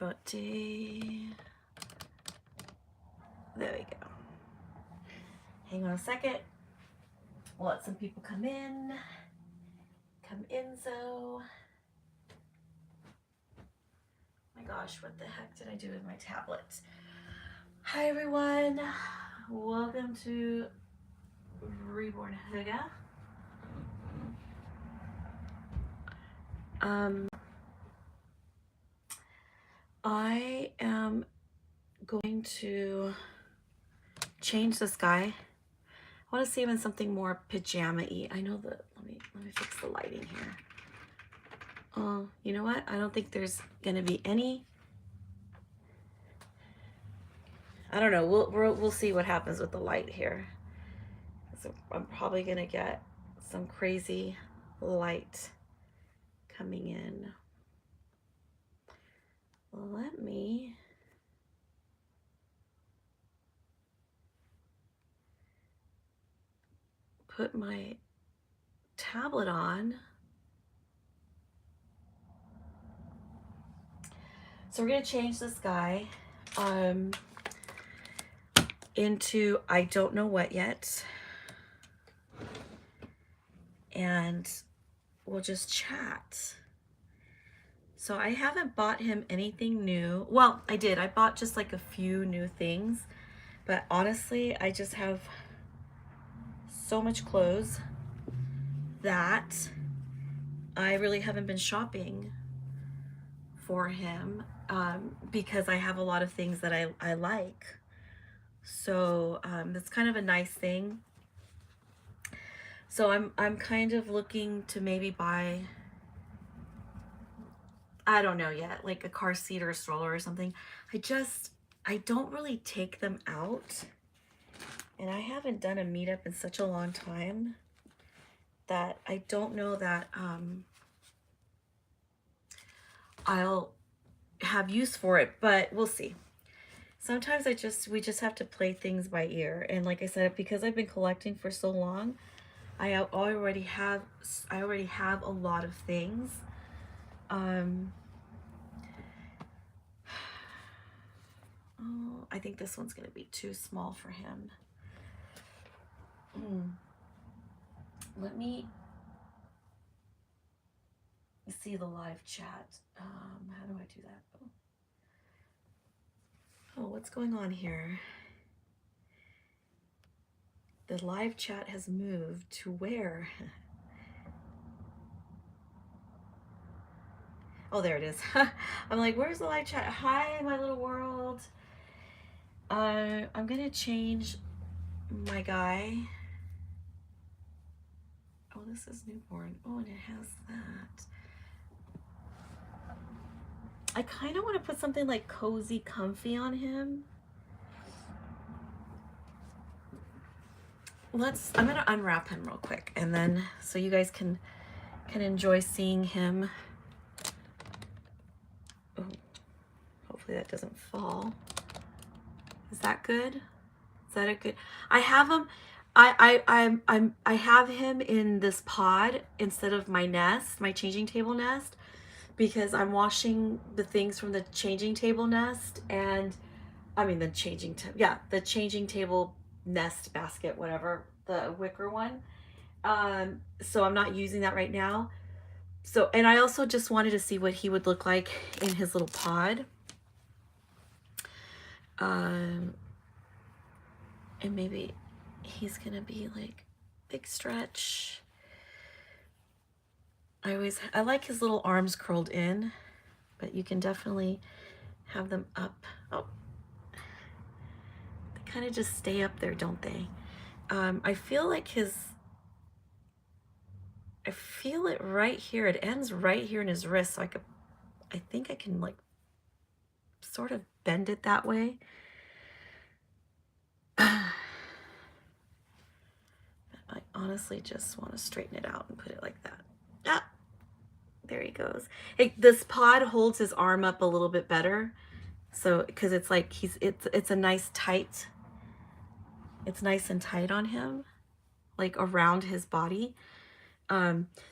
about day. There we go. Hang on a second. We'll let some people come in. Come in, so. My gosh, what the heck did I do with my tablet? Hi everyone. Welcome to Reborn Hygge. I am going to change this guy. I want to see him in something more pajama-y. I know that, let me fix the lighting here. Oh, you know what? I don't think there's gonna be any. I don't know. We'll see what happens with the light here. So I'm probably gonna get some crazy light coming in. Let me put my tablet on. So we're gonna change this guy into I don't know what yet. And we'll just chat. So I haven't bought him anything new. Well, I did. I bought just like a few new things. But honestly, I just have so much clothes that I really haven't been shopping for him because I have a lot of things that I like. So that's kind of a nice thing. So I'm kind of looking to maybe buy, I don't know yet, like a car seat or a stroller or something. I don't really take them out. And I haven't done a meetup in such a long time that I don't know that I'll have use for it, but we'll see. Sometimes we just have to play things by ear. And like I said, because I've been collecting for so long, I already have a lot of things. Oh, I think this one's gonna be too small for him. Let me see the live chat. How do I do that? Oh, what's going on here? The live chat has moved to where? Oh, there it is. I'm like, where's the live chat? Hi, my little world. I'm gonna change my guy. Oh, this is newborn. Oh, and it has that. I kind of want to put something like cozy, comfy on him. I'm gonna unwrap him real quick, and then so you guys can enjoy seeing him. Oh, hopefully that doesn't fall. Is that good? Is that a good? I have him. I have him in this pod instead of my nest, my changing table nest, because I'm washing the things from the changing table nest, and I mean the changing table nest basket, whatever, the wicker one. So I'm not using that right now. So, and I also just wanted to see what he would look like in his little pod. And maybe he's gonna be like big stretch. I like his little arms curled in, but you can definitely have them up. Oh, they kind of just stay up there, don't they? I feel like I feel it right here. It ends right here in his wrist. So I think I can like sort of bend it that way. I honestly just want to straighten it out and put it like that. Ah, there he goes. This pod holds his arm up a little bit better. So, because it's like it's a nice tight, it's nice and tight on him, like around his body.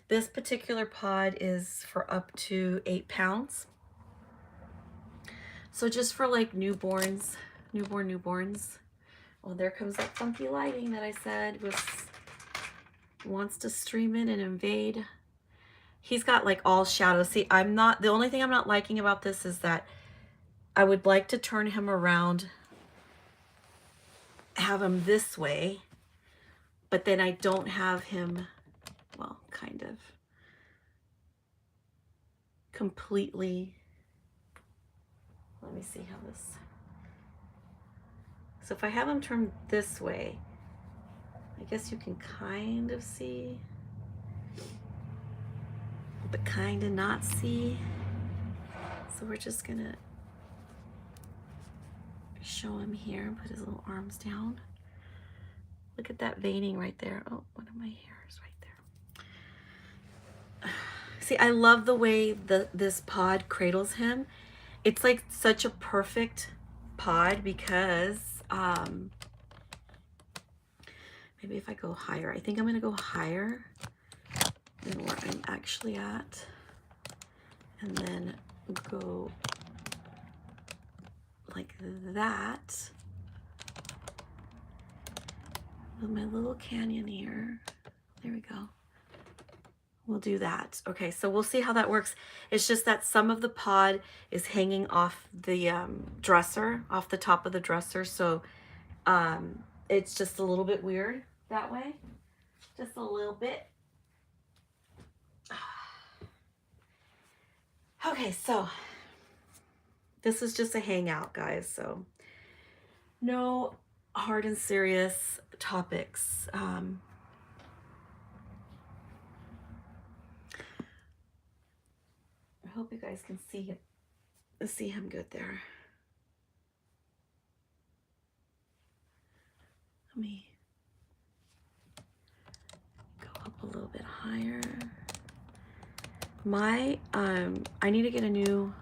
This particular pod is for up to 8 pounds. So just for like newborns. Oh, there comes that funky lighting that I said wants to stream in and invade. He's got like all shadows. See, the only thing I'm not liking about this is that I would like to turn him around, have him this way, but then I don't have him, well, kind of completely. Let me see how this. So if I have him turned this way, I guess you can kind of see, but kind of not see. So we're just gonna show him here and put his little arms down. Look at that veining right there. Oh, one of my hairs right there. See, I love the way this pod cradles him. It's like such a perfect pod because maybe if I go higher, I think I'm gonna go higher than where I'm actually at, and then go like that with my little canyon here. There we go. We'll do that. Okay, so we'll see how that works. It's just that some of the pod is hanging off the dresser, off the top of the dresser, so it's just a little bit weird that way. Just a little bit. Okay, so this is just a hangout, guys, so no hard and serious topics. I hope you guys can see him good there. Let me go up a little bit higher. I need to get a new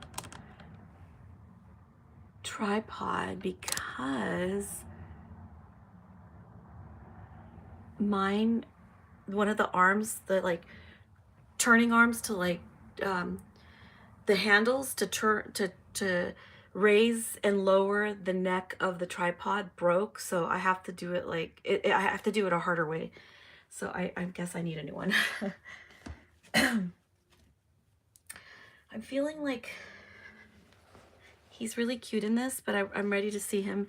tripod because mine, one of the arms, the like turning arms to like the handles to turn to raise and lower the neck of the tripod broke, so I have to do it like I have to do it a harder way. So I guess I need a new one. I'm feeling like he's really cute in this, but I'm ready to see him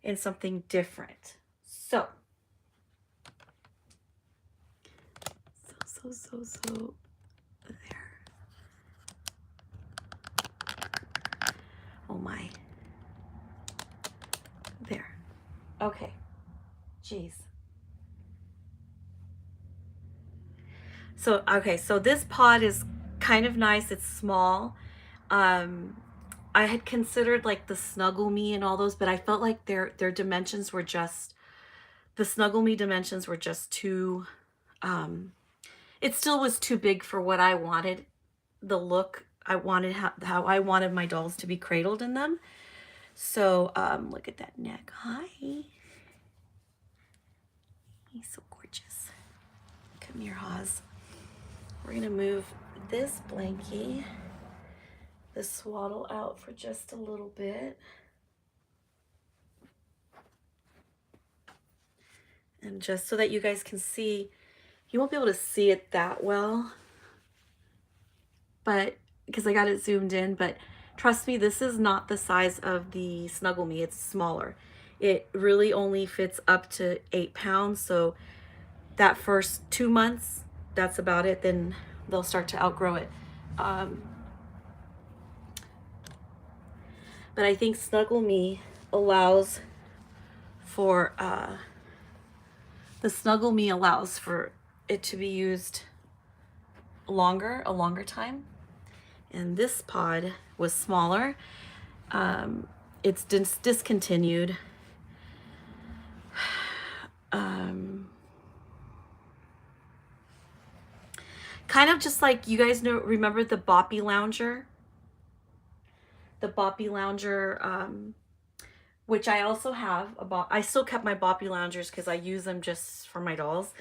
in something different. So there. Oh my. There. Okay. Jeez. So, okay, so this pod is kind of nice. It's small. I had considered like the Snuggle Me and all those, but I felt like their dimensions were just, the Snuggle Me dimensions were just too, it still was too big for what I wanted, the look I wanted, how I wanted my dolls to be cradled in them. So look at that neck. Hi. He's so gorgeous. Come here, Haas. We're gonna move this blankie, the swaddle out for just a little bit. And just so that you guys can see, you won't be able to see it that well, but because I got it zoomed in, but trust me, this is not the size of the Snuggle Me. It's smaller. It really only fits up to 8 pounds. So that first 2 months, that's about it. Then they'll start to outgrow it. But I think Snuggle Me allows for, the Snuggle Me allows for it to be used a longer time. And this pod was smaller. It's discontinued. Kind of just like, you guys know, remember the Boppy Lounger? The Boppy Lounger, which I also have. I still kept my Boppy Loungers because I use them just for my dolls.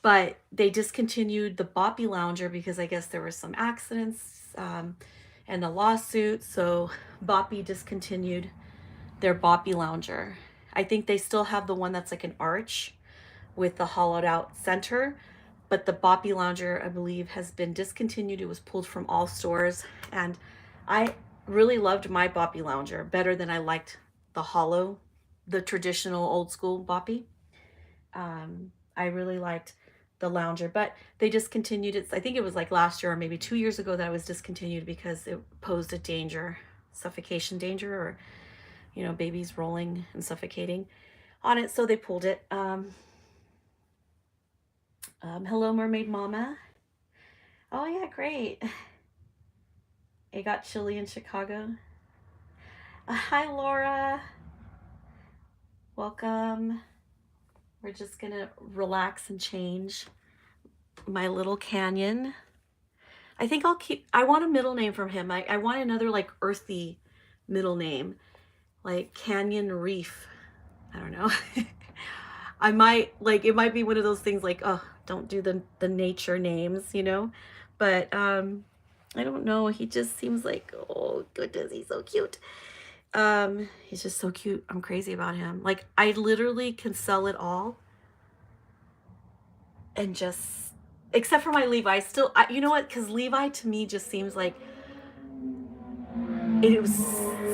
But they discontinued the Boppy Lounger because I guess there were some accidents. And and the lawsuit. So Boppy discontinued their Boppy Lounger. I think they still have the one that's like an arch with the hollowed out center, but the Boppy Lounger, I believe, has been discontinued. It was pulled from all stores, and I really loved my Boppy Lounger better than I liked the hollow, the traditional old school Boppy. I really liked the Lounger, but they discontinued it. I think it was like last year or maybe 2 years ago that it was discontinued because it posed a danger, suffocation danger, or, you know, babies rolling and suffocating on it. So they pulled it. Hello, Mermaid Mama. Oh yeah, great. It got chilly in Chicago. Hi, Laura. Welcome. We're just gonna relax and change my little canyon. I think I want a middle name from him. I want another like earthy middle name, like Canyon Reef. I don't know. I might, like, it might be one of those things like, oh, don't do the nature names, you know? But I don't know. He just seems like, oh goodness, he's so cute. He's just so cute. I'm crazy about him. Like, I literally can sell it all and just, except for my Levi, still, you know what? Because Levi to me just seems like it was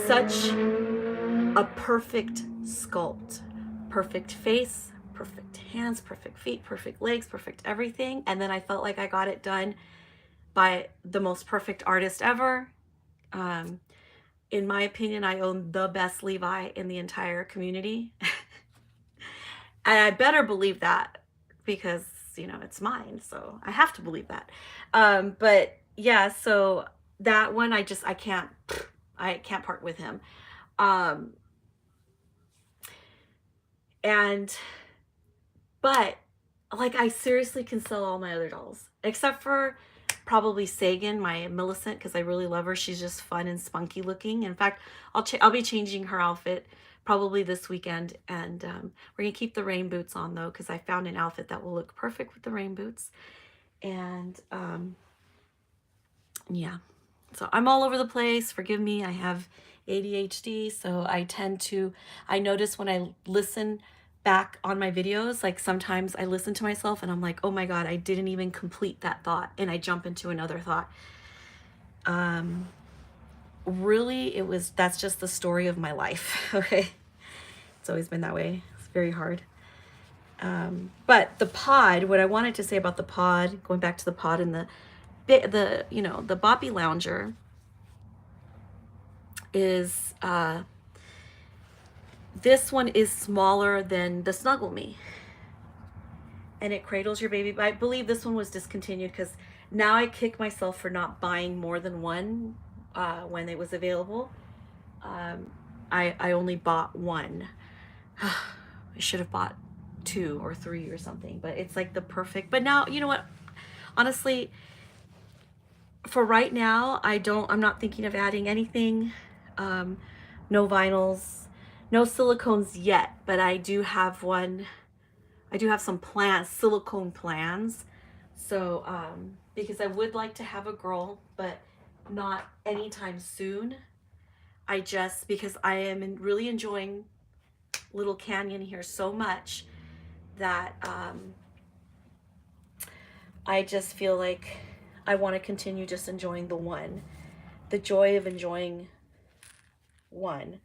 such a perfect sculpt, perfect face, perfect hands, perfect feet, perfect legs, perfect everything. And then I felt like I got it done by the most perfect artist ever. In my opinion, I own the best Levi in the entire community. And I better believe that because, you know, it's mine. So I have to believe that. But yeah, so that one, I can't part with him. But like, I seriously can sell all my other dolls except for probably Sagan, my Millicent, because I really love her. She's just fun and spunky looking. In fact, I'll be changing her outfit probably this weekend, and we're gonna keep the rain boots on though, because I found an outfit that will look perfect with the rain boots. And yeah, so I'm all over the place. Forgive me, I have ADHD, so I notice when I listen back on my videos, like sometimes I listen to myself and I'm like, oh my God, I didn't even complete that thought, and I jump into another thought. Really, that's just the story of my life. Okay. It's always been that way. It's very hard. But the pod, what I wanted to say about the pod, going back to the pod and the Boppy Lounger is, this one is smaller than the Snuggle Me, and it cradles your baby. But I believe this one was discontinued because now I kick myself for not buying more than one when it was available. I only bought one. I should have bought 2 or 3 or something, but it's like the perfect. But now, you know what? Honestly, for right now, I'm not thinking of adding anything. No vinyls, no silicones yet, but I do have some plans, silicone plans. So, because I would like to have a girl, but not anytime soon. Because I am really enjoying Little Canyon here so much that I just feel like I want to continue just enjoying the joy of enjoying one.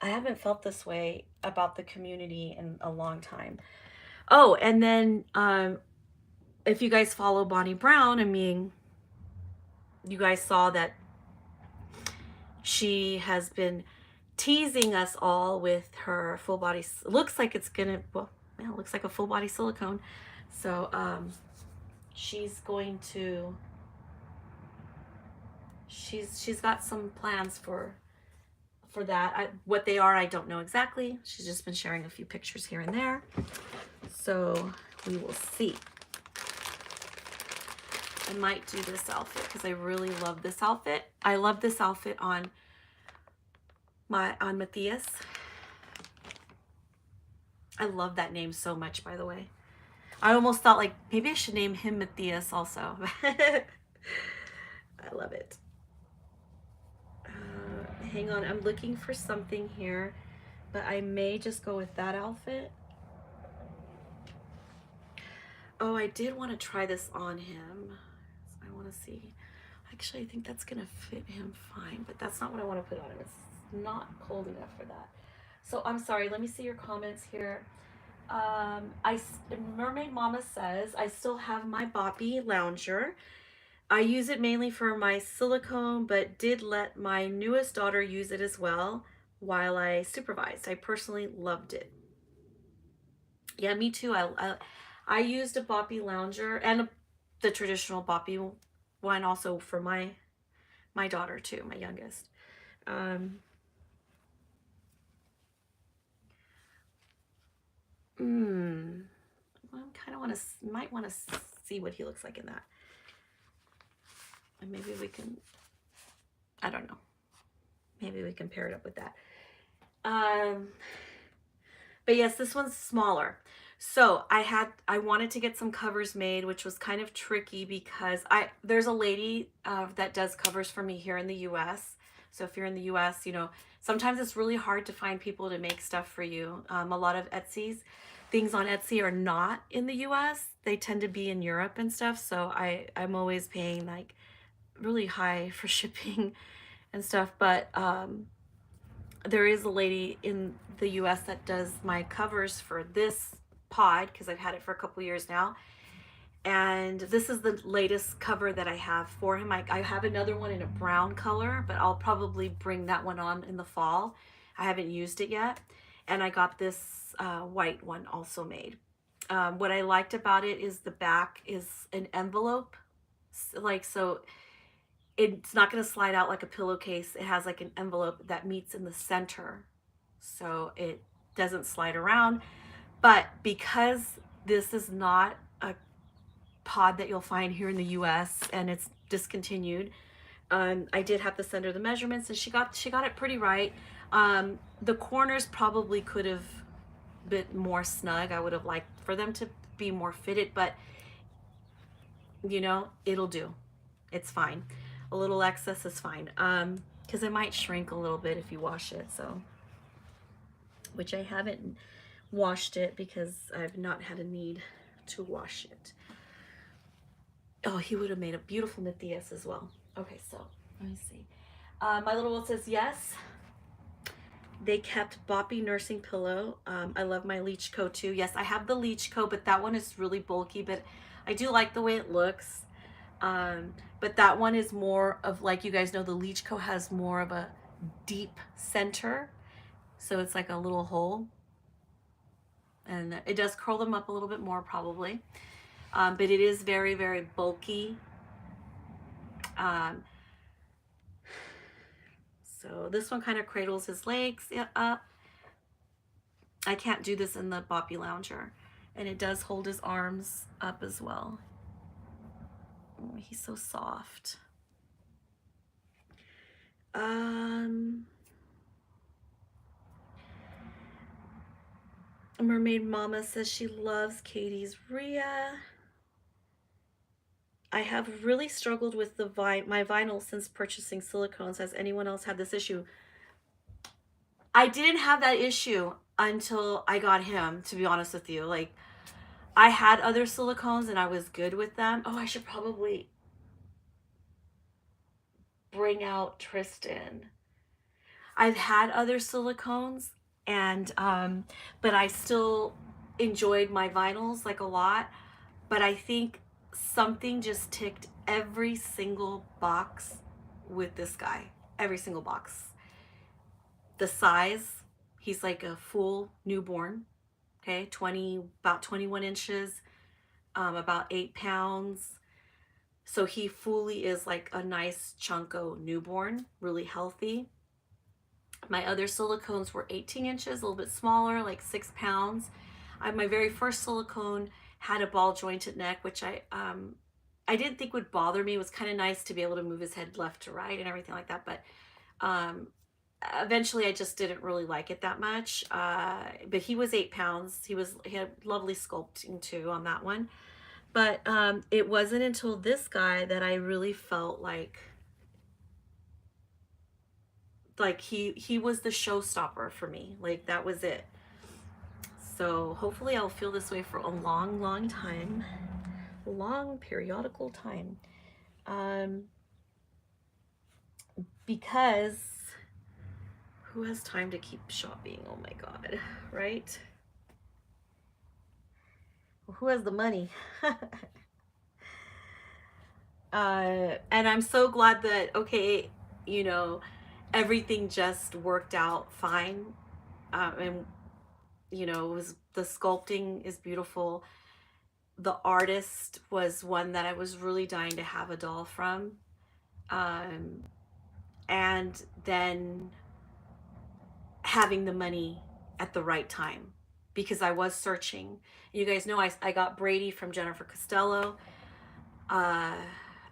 I haven't felt this way about the community in a long time. Oh, and then if you guys follow Bonnie Brown, I mean, you guys saw that she has been teasing us all with her full body. Looks like it's gonna, well, yeah, it looks like a full body silicone. So she's going to, she's got some plans for that. What they are, I don't know exactly. She's just been sharing a few pictures here and there. So we will see. I might do this outfit because I really love this outfit. I love this outfit on Matthias. I love that name so much, by the way. I almost thought like maybe I should name him Matthias also. I love it. Hang on, I'm looking for something here, but I may just go with that outfit. Oh, I did want to try this on him. So I want to see. Actually, I think that's gonna fit him fine, but that's not what I want to put on him. It's not cold enough for that. So I'm sorry. Let me see your comments here. Mermaid Mama says I still have my Boppy lounger. I use it mainly for my silicone, but did let my newest daughter use it as well while I supervised. I personally loved it. Yeah, me too. I used a Boppy lounger and the traditional Boppy one also for my daughter too, my youngest. Um, I kind of want to, might want to see what he looks like in that. And maybe we can, I don't know. Maybe we can pair it up with that. But yes, this one's smaller. So I wanted to get some covers made, which was kind of tricky because there's a lady that does covers for me here in the US. So if you're in the US, you know, sometimes it's really hard to find people to make stuff for you. A lot of things on Etsy are not in the US. They tend to be in Europe and stuff. So I'm always paying like really high for shipping and stuff. But there is a lady in the US that does my covers for this pod because I've had it for a couple years now. And this is the latest cover that I have for him. I have another one in a brown color, but I'll probably bring that one on in the fall. I haven't used it yet. And I got this white one also made. What I liked about it is the back is an envelope. Like, so it's not going to slide out like a pillowcase. It has like an envelope that meets in the center. So it doesn't slide around. But because this is not a pod that you'll find here in the US and it's discontinued, I did have to send her the measurements and she got it pretty right. The corners probably could have been more snug. I would have liked for them to be more fitted, but you know, it'll do. It's fine. A little excess is fine. Because it might shrink a little bit if you wash it, so, which I haven't washed it because I've not had a need to wash it. Oh, he would have made a beautiful Matthias as well. Okay, so let me see. My little one says yes. They kept Boppy nursing pillow. I love my Leech Co too. Yes, I have the Leech Co, but that one is really bulky, but I do like the way it looks. But that one is more of, like you guys know, the Leech Co has more of a deep center. So it's like a little hole. And it does curl them up a little bit more probably. But it is very, very bulky. So this one kind of cradles his legs up. I can't do this in the Boppy Lounger. And it does hold his arms up as well. Oh, he's so soft. Mermaid Mama says she loves Katie's Rhea. I have really struggled with my vinyl since purchasing silicones. Has anyone else had this issue? I didn't have that issue until I got him, to be honest with you. Like, I had other silicones and I was good with them. Oh, I should probably bring out Tristan. I've had other silicones and but I still enjoyed my vinyls like a lot. But I think something just ticked every single box with this guy. Every single box. The size, he's like a full newborn. Okay, about 21 inches, about 8 pounds. So he fully is like a nice chunko newborn, really healthy. My other silicones were 18 inches, a little bit smaller, like 6 pounds. My very first silicone had a ball jointed neck, which I didn't think would bother me. It was kind of nice to be able to move his head left to right and everything like that. But eventually I just didn't really like it that much. But he was 8 pounds. He had lovely sculpting too on that one. But it wasn't until this guy that I really felt like he was the showstopper for me. Like that was it. So hopefully I'll feel this way for a long, long time, long periodical time. Because who has time to keep shopping? Oh my God, right? Well, who has the money? And I'm so glad that, okay, you know, everything just worked out fine. And, you know, the sculpting is beautiful. The artist was one that I was really dying to have a doll from. And then having the money at the right time, because I was searching. You guys know I got Brady from Jennifer Costello. I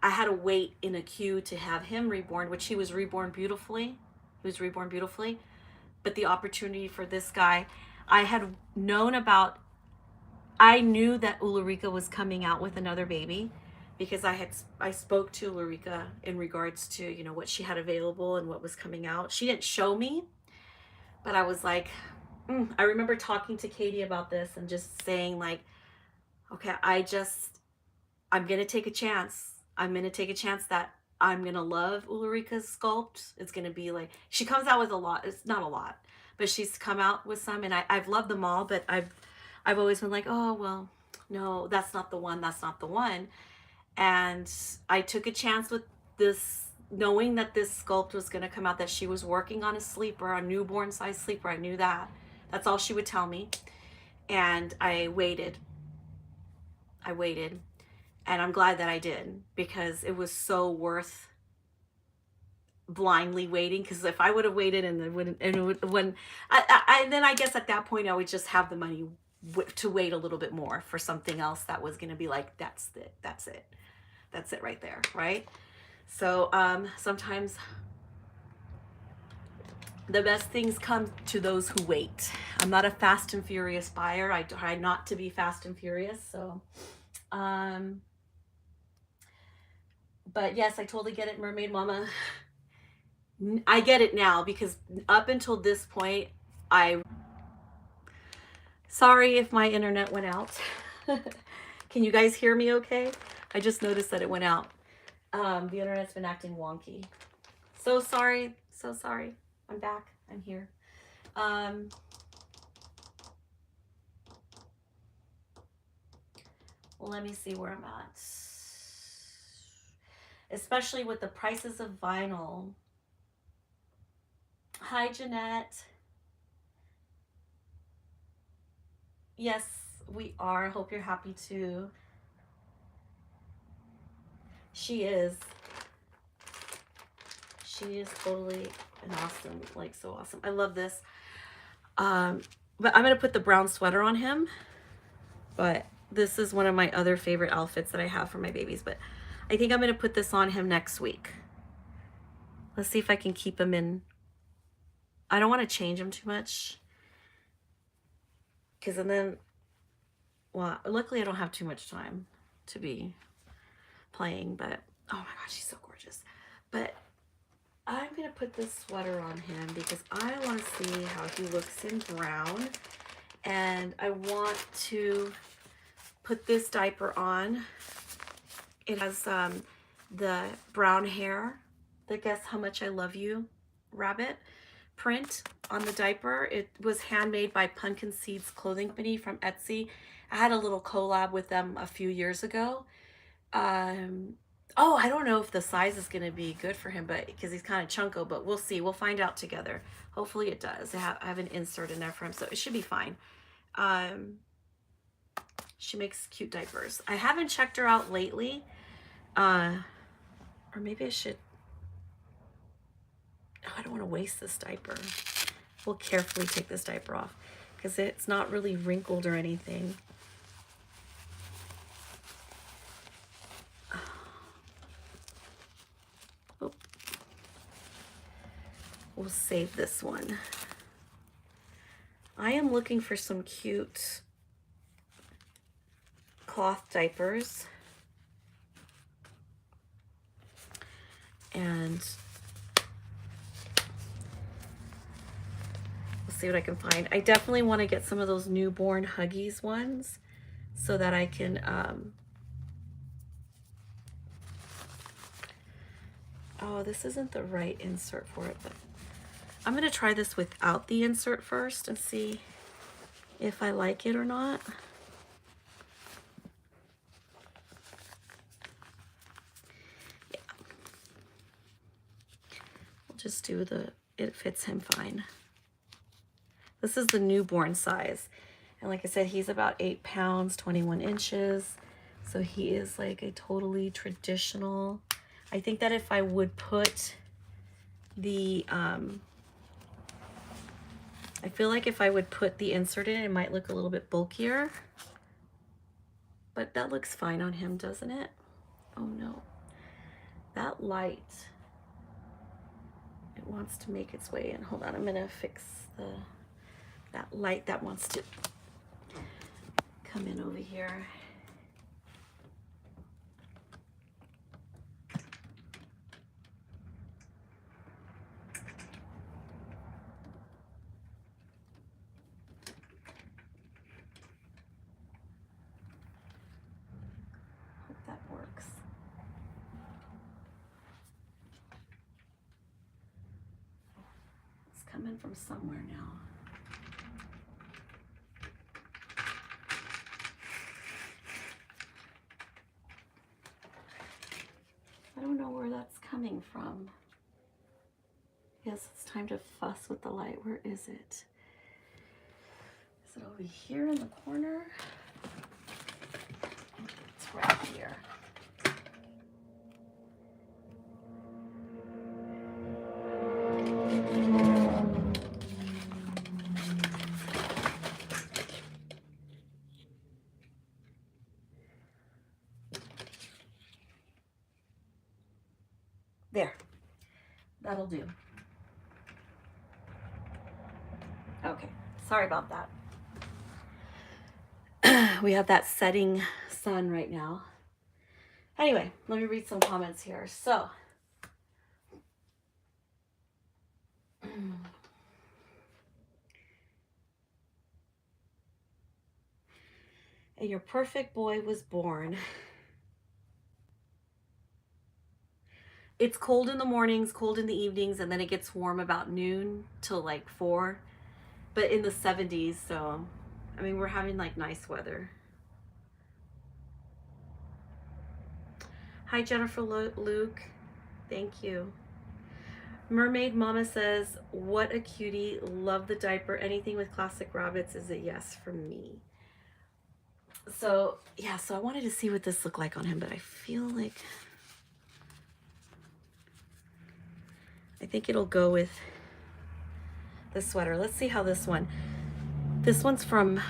had to wait in a queue to have him reborn, which he was reborn beautifully. He was reborn beautifully. But the opportunity for this guy, I had known about, I knew that Ulrika was coming out with another baby, because I spoke to Ulrika in regards to, you know, what she had available and what was coming out. She didn't show me, but I was like, I remember talking to Katie about this and just saying like, okay, I'm going to take a chance. I'm going to take a chance that I'm going to love Ulrika's sculpt. It's going to be like, she comes out with a lot. It's not a lot, but she's come out with some, and I've loved them all, but I've always been like, oh, well, no, that's not the one. That's not the one. And I took a chance with this, knowing that this sculpt was going to come out, that she was working on a sleeper, a newborn size sleeper. I knew that. That's all she would tell me. And I waited. And I'm glad that I did, because it was so worth blindly waiting. Because if I would have waited and then I guess at that point I would just have the money to wait a little bit more for something else that was going to be like, that's it right there, right? So sometimes the best things come to those who wait. I'm not a fast and furious buyer. I try not to be fast and furious. So but yes, I totally get it, Mermaid Mama. I get it now, because up until this point, sorry if my internet went out. Can you guys hear me okay? I just noticed that it went out. The internet's been acting wonky. So sorry. I'm back. I'm here. Well, let me see where I'm at. Especially with the prices of vinyl. Hi, Jeanette. Yes, we are. Hope you're happy too. She is totally an awesome, like so awesome. I love this. But I'm gonna put the brown sweater on him. But this is one of my other favorite outfits that I have for my babies. But I think I'm gonna put this on him next week. Let's see if I can keep him in. I don't want to change him too much, because then, well, luckily I don't have too much time to be playing, but oh my gosh, she's so gorgeous. But I'm gonna put this sweater on him because I want to see how he looks in brown, and I want to put this diaper on. It has the brown hair, the Guess How Much I Love You rabbit print on the diaper. It was handmade by Pumpkin Seeds Clothing Company from Etsy. I had a little collab with them a few years ago. Oh, I don't know if the size is going to be good for him, but because he's kind of chunko, but we'll see. We'll find out together. Hopefully it does. I have an insert in there for him, so it should be fine. She makes cute diapers. I haven't checked her out lately. Or maybe I should. Oh, I don't want to waste this diaper. We'll carefully take this diaper off because it's not really wrinkled or anything. We'll save this one. I am looking for some cute cloth diapers. And we'll see what I can find. I definitely want to get some of those Reborn Hygge ones so that I can, oh, this isn't the right insert for it, but I'm going to try this without the insert first and see if I like it or not. Yeah. We'll just do it fits him fine. This is the newborn size. And like I said, he's about 8 pounds, 21 inches. So he is like a totally traditional. I think that if I would put the, I feel like if I would put the insert in, it might look a little bit bulkier. But that looks fine on him, doesn't it? Oh no. That light, it wants to make its way in. Hold on, I'm gonna fix that light that wants to come in over here. Hope that works. It's coming from somewhere now. I don't know where that's coming from. Yes, it's time to fuss with the light. Where is it? Is it over here in the corner? It's right here. There. That'll do. Okay, sorry about that. We have that setting sun right now. Anyway, let me read some comments here. So, and your perfect boy was born. It's cold in the mornings, cold in the evenings, and then it gets warm about noon till like 4, but in the 70s. So, I mean, we're having like nice weather. Hi, Jennifer Luke. Thank you. Mermaid Mama says, what a cutie. Love the diaper. Anything with classic rabbits is a yes for me. So, yeah, so I wanted to see what this looked like on him, but I feel like I think it'll go with the sweater. Let's see how this one's from,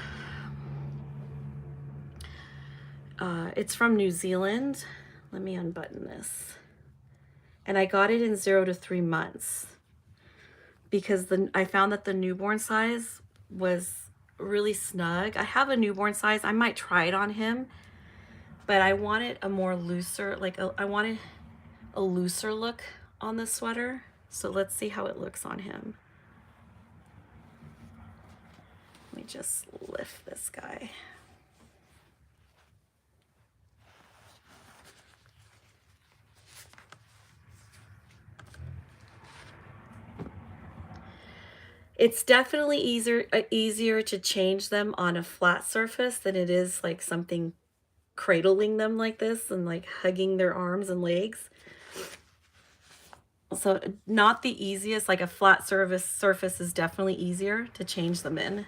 it's from New Zealand. Let me unbutton this. And I got it in 0 to 3 months because I found that the newborn size was really snug. I have a newborn size. I might try it on him, but I wanted a more looser, I wanted a looser look on the sweater. So let's see how it looks on him. Let me just lift this guy. It's definitely easier to change them on a flat surface than it is like something cradling them like this and like hugging their arms and legs. So not the easiest, like a flat surface is definitely easier to change them in.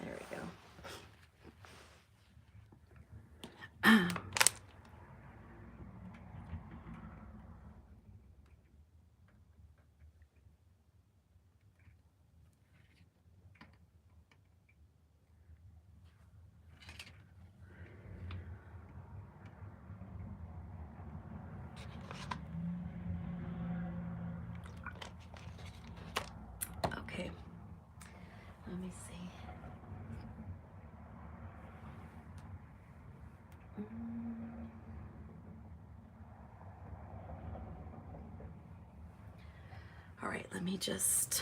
There we go. right, let me just...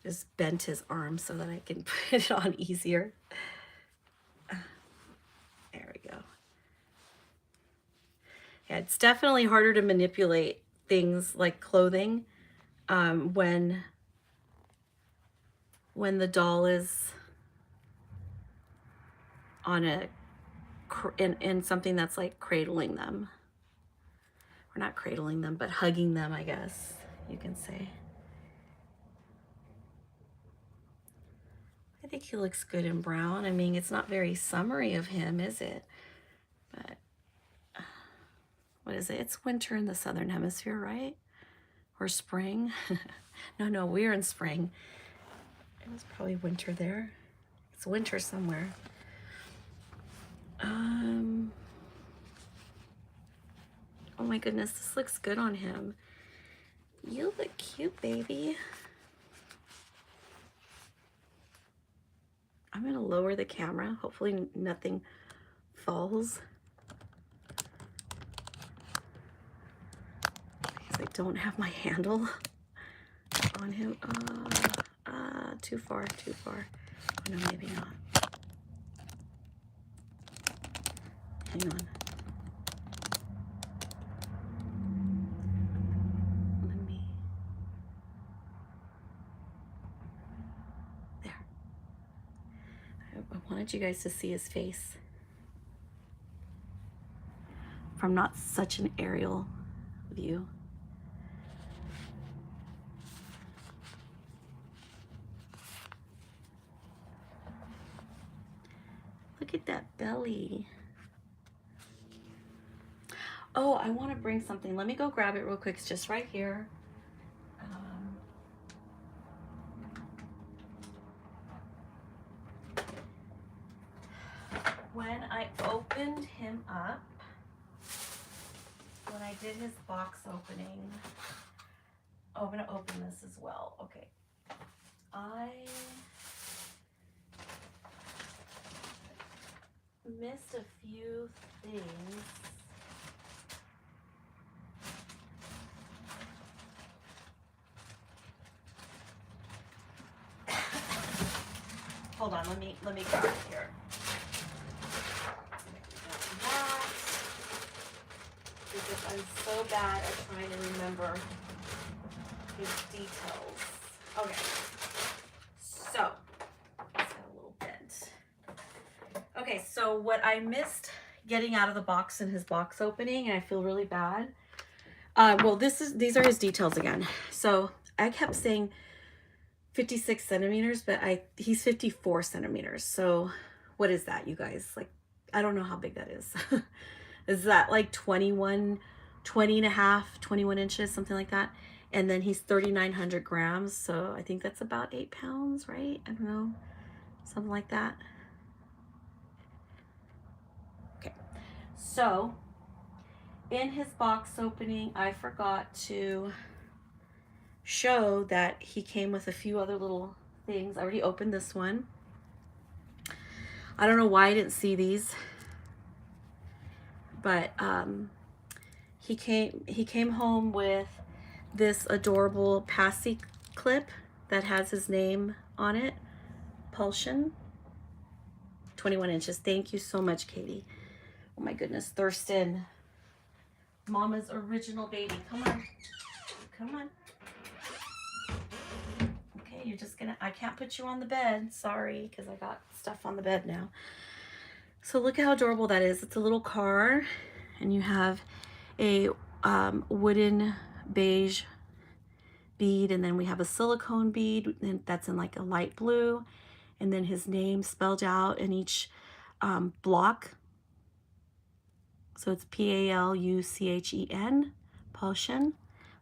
Just bent his arm so that I can put it on easier. There we go. Yeah, it's definitely harder to manipulate things like clothing when the doll is on a in something that's like cradling them, or not cradling them, but hugging them, I guess you can say. I think he looks good in brown. I mean, it's not very summery of him, is it? But what is it? It's winter in the southern hemisphere, right? Or spring? No, we're in spring. It was probably winter there. It's winter somewhere. Oh my goodness, this looks good on him. You look cute, baby. I'm gonna lower the camera. Hopefully nothing falls, because I don't have my handle on him. Too far. Oh, no, maybe not. Hang on. There. I wanted you guys to see his face from not such an aerial view. Look at that belly. Oh, I want to bring something. Let me go grab it real quick. It's just right here. When I opened him up, when I did his box opening, I'm going to open this as well. Okay. I missed a few things. Hold on, let me grab it here. Because I'm so bad at trying to remember his details. Okay, so it's got a little bent. Okay, so what I missed getting out of the box in his box opening, and I feel really bad. Well, these are his details again. So I kept saying 56 centimeters, but he's 54 centimeters. So what is that, you guys? Like, I don't know how big that is. Is that like 20 and a half, 21 inches, something like that? And then he's 3,900 grams. So I think that's about 8 pounds, right? I don't know, something like that. Okay, so in his box opening, I forgot to show that he came with a few other little things. I already opened this one. I don't know why I didn't see these, but he came home with this adorable passy clip that has his name on it, Pulsion, 21 inches. Thank you so much, Katie. Oh my goodness, Thurston, Mama's original baby. Come on. Okay, you're just gonna, I can't put you on the bed, sorry, because I got stuff on the bed now. So look at how adorable that is. It's a little car, and you have a wooden beige bead, and then we have a silicone bead, and that's in like a light blue, and then his name spelled out in each block. So it's P-A-L-U-C-H-E-N, Paulchen,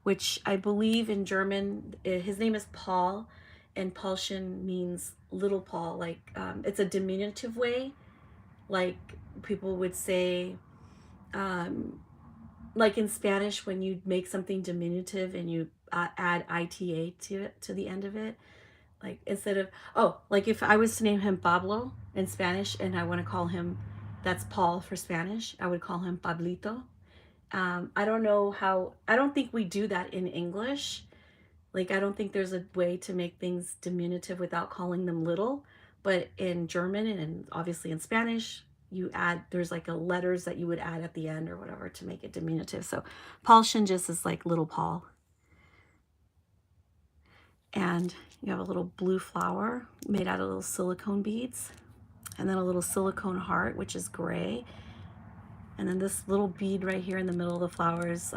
which I believe in German, his name is Paul, and Paulchen means little Paul. Like it's a diminutive way, like people would say like in Spanish, when you make something diminutive and you add ita to it, to the end of it, like instead of, oh, like if I was to name him Pablo in Spanish and I want to call him, that's Paul for Spanish, I would call him Pablito. I don't know how, I don't think we do that in English. Like, I don't think there's a way to make things diminutive without calling them little. But in German and obviously in Spanish, you add, there's like a letters that you would add at the end or whatever to make it diminutive. So Paulchen just is like little Paul. And you have a little blue flower made out of little silicone beads. And then a little silicone heart, which is gray. And then this little bead right here in the middle of the flowers,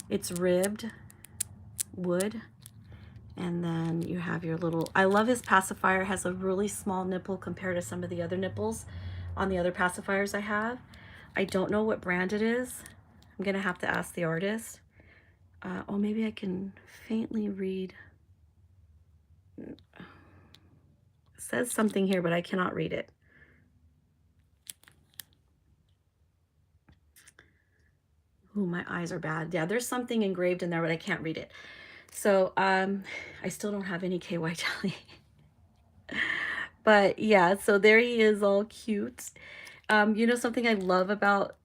it's ribbed wood. And then you have your little, I love his pacifier. It has a really small nipple compared to some of the other nipples on the other pacifiers I have. I don't know what brand it is. I'm gonna have to ask the artist. Oh, maybe I can faintly read. It says something here, but I cannot read it. Ooh, my eyes are bad. Yeah, there's something engraved in there, but I can't read it. So I still don't have any KY jelly. But yeah, so there he is, all cute. You know, something I love about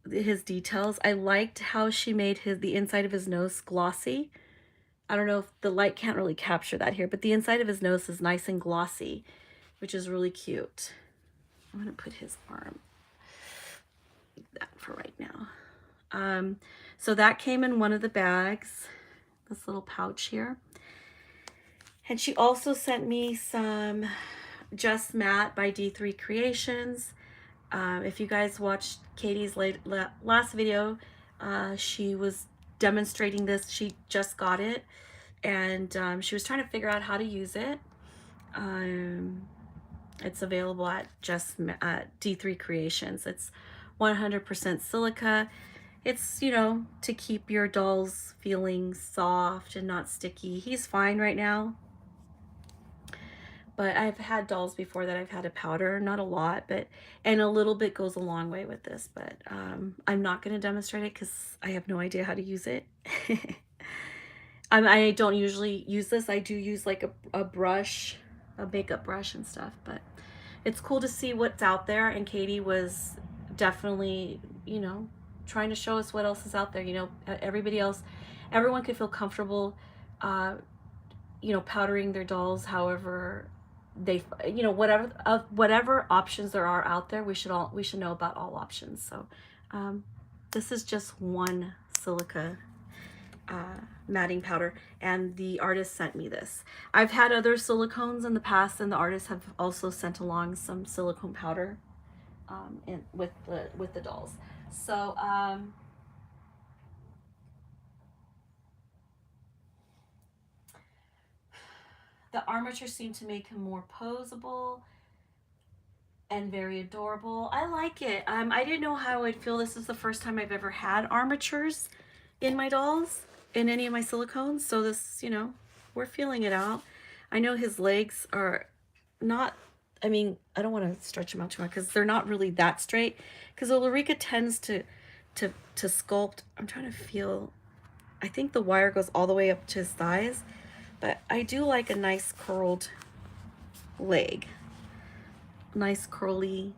his details, I liked how she made the inside of his nose glossy. I don't know if the light can't really capture that here, but the inside of his nose is nice and glossy, which is really cute. I'm gonna put his arm like that for right now. So that came in one of the bags, this little pouch here. And she also sent me some Just Matte by D3 Creations. If you guys watched Katie's last video, she was demonstrating this. She just got it, and she was trying to figure out how to use it. It's available at D3 Creations. It's 100% silica. It's, you know, to keep your dolls feeling soft and not sticky. He's fine right now. But I've had dolls before that I've had to powder, not a lot, but, and a little bit goes a long way with this, but I'm not going to demonstrate it because I have no idea how to use it. I don't usually use this. I do use like a brush, a makeup brush and stuff, but it's cool to see what's out there. And Katie was definitely, you know, trying to show us what else is out there. You know, everybody else, everyone could feel comfortable, you know, powdering their dolls however they, you know, whatever options there are out there, we should know about all options. So this is just one silica matting powder, and the artist sent me this. I've had other silicones in the past, and the artists have also sent along some silicone powder with the dolls. So the armature seemed to make him more posable and very adorable. I like it. I didn't know how I'd feel. This is the first time I've ever had armatures in my dolls, in any of my silicones. So this, you know, we're feeling it out. I know his legs are not, I mean, I don't want to stretch them out too much because they're not really that straight. Because Ulrika tends to sculpt. I'm trying to feel. I think the wire goes all the way up to his thighs. But I do like a nice curled leg. Nice curly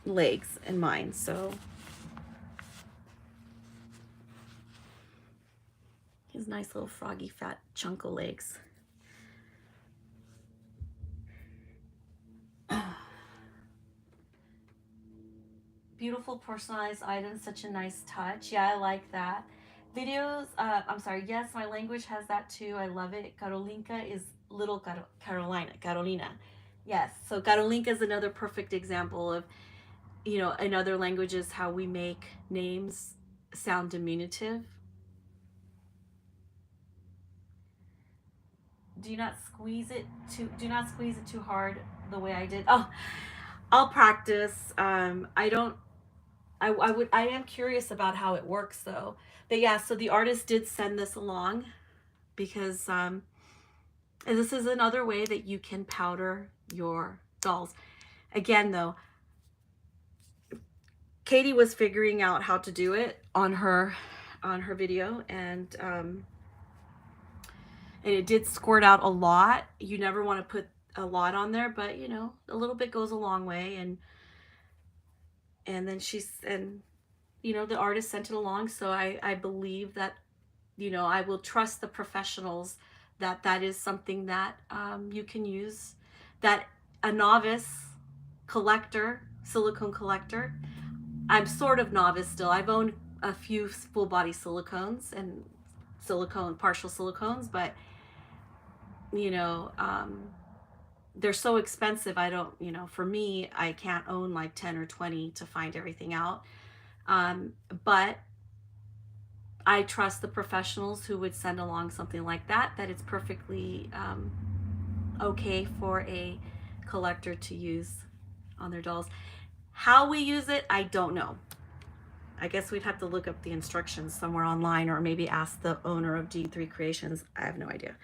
legs in mine. So his nice little froggy fat chunk of legs. Beautiful personalized items, such a nice touch. Yeah, I like that. Videos, I'm sorry, yes, my language has that too. I love it. Karolinka is little Carolina. Yes, so Karolinka is another perfect example of, you know, in other languages, how we make names sound diminutive. Do not squeeze it too hard the way I did. Oh, I'll practice. I am curious about how it works though. But yeah, so the artist did send this along because and this is another way that you can powder your dolls. Again though, Katie was figuring out how to do it on her video, and it did squirt out a lot. You never want to put a lot on there, but you know, a little bit goes a long way. And then you know, the artist sent it along, so I believe that, you know, I will trust the professionals that that is something that you can use, that a novice collector, silicone collector, I'm sort of novice still. I've owned a few full body silicones and partial silicones, but you know, they're so expensive. I don't, you know, for me, I can't own like 10 or 20 to find everything out. But I trust the professionals who would send along something like that, that it's perfectly okay for a collector to use on their dolls. How we use it, I don't know. I guess we'd have to look up the instructions somewhere online, or maybe ask the owner of G3 Creations. I have no idea.